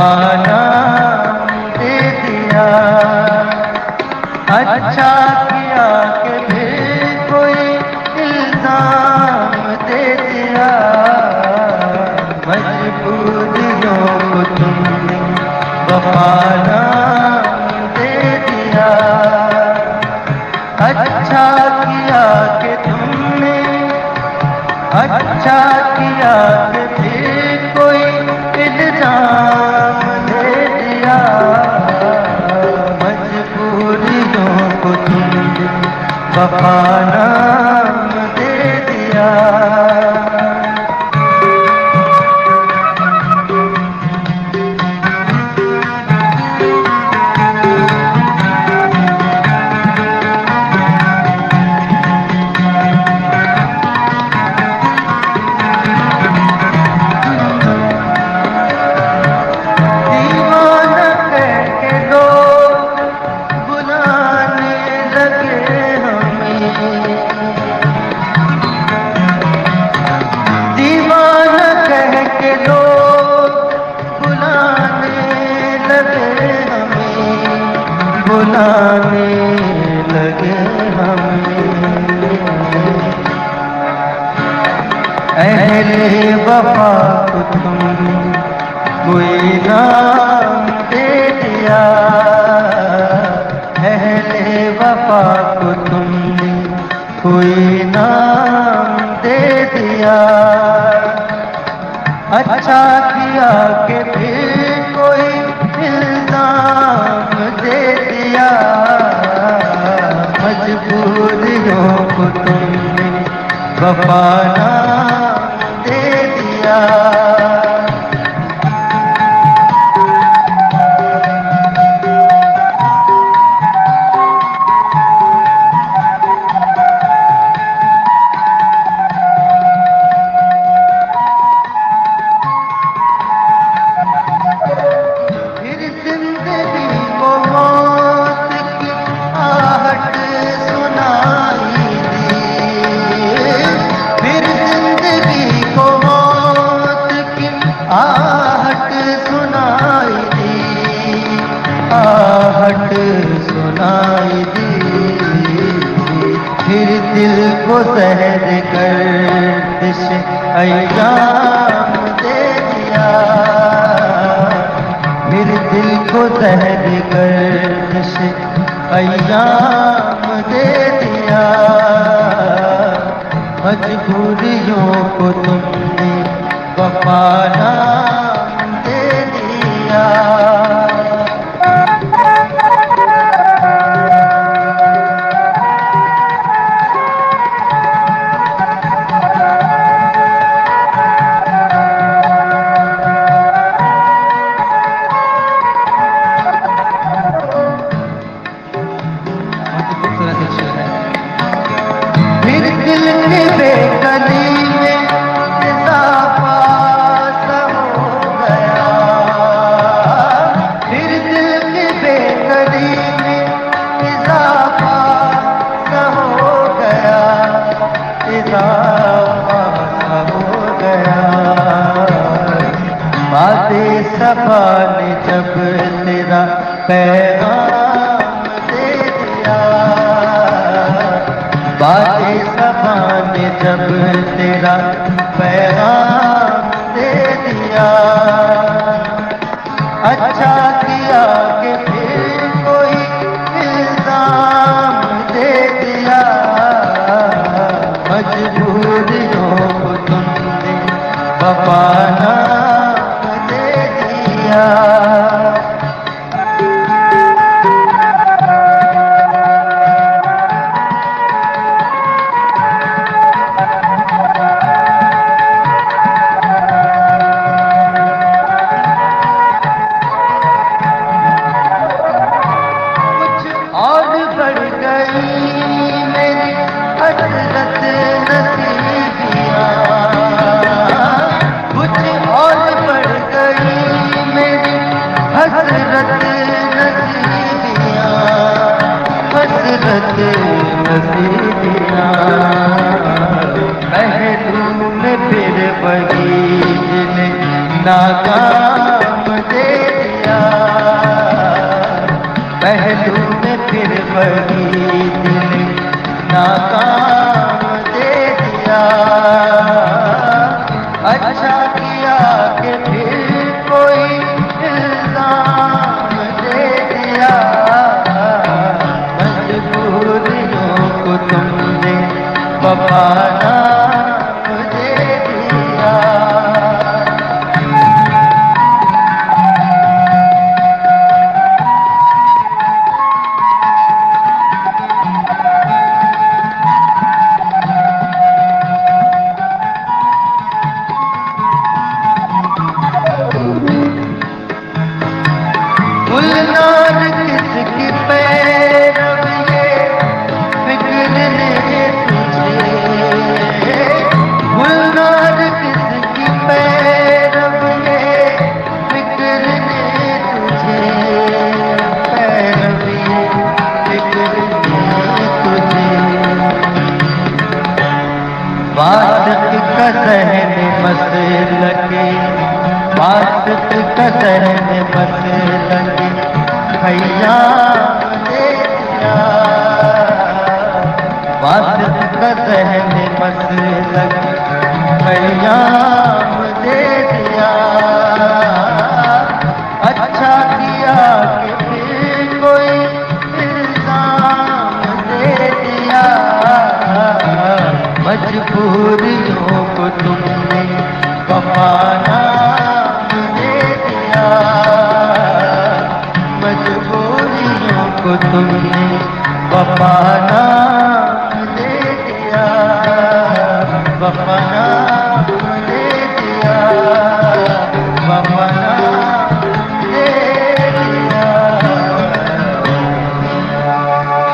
वफा नाम दे दिया। अच्छा किया कि फिर कोई इल्जाम दे दिया। मजबूरियों को तुमने वफा नाम दे दिया। अच्छा किया कि तुमने, अच्छा किया कि फिर कोई इल्जाम दे दिया। मजबूरियों को तुमने वफा नाम दे दिया। बुलाने लगे हमें। अहले वफा को तुमने कोई नाम दे दिया। अहले वफा को तुमने कोई नाम दे दिया। अच्छा किया कि फिर कोई इल्जाम दे दिया। मजबूरियों को तुमने वफा नाम दे दिया। आहट सुनाई दी, आहट सुनाई दी। फिर दिल को सहर गर्दिश अय्याम दे दिया। फिर दिल को सहर गर्दिश अय्याम दे दिया। मजबूरियों को तुमने वफा नाम दे दिया। फिर दिल के बेकली में इजाफा सा हो गया। फिर दिल के बेकली में इजाफा सा हो गया। इजाफा सा हो गया। बातें सफा ने जब तेरा पैगाम दे दिया। बातें सफा ने जब तेरा पैगाम दे दिया। अच्छा किया कि फिर कोई इल्जाम दे दिया। मजबूरियों को तुमने वफा नाम दे दिया। हसरत नसीबिया पहलू में फिर वही दिल नाकाम दे दिया, पहलू में फिर वही दिल नाकाम दे दिया। अच्छा किया कि फिर कोई इल्जाम दे दिया, मजबूरियों को तुमने वफा नाम दे दिया। गुलनार किसकी पैरव ये फिक्र ने तुझे, गुलनार किसकी पैरव ये फिक्र ने तुझे, पैरव ये फिक्र ने तुझे। वासत का सहन मसलके, वासत का सहन मसलके भैया दे दिया, वासत का सहन मसलके भैया दे दिया। अच्छा किया कि फिर कोई इल्जाम दे दिया, मजबूरियों को तुमने वफा नाम दे दिया, मजबूरियों को तुमने वफा नाम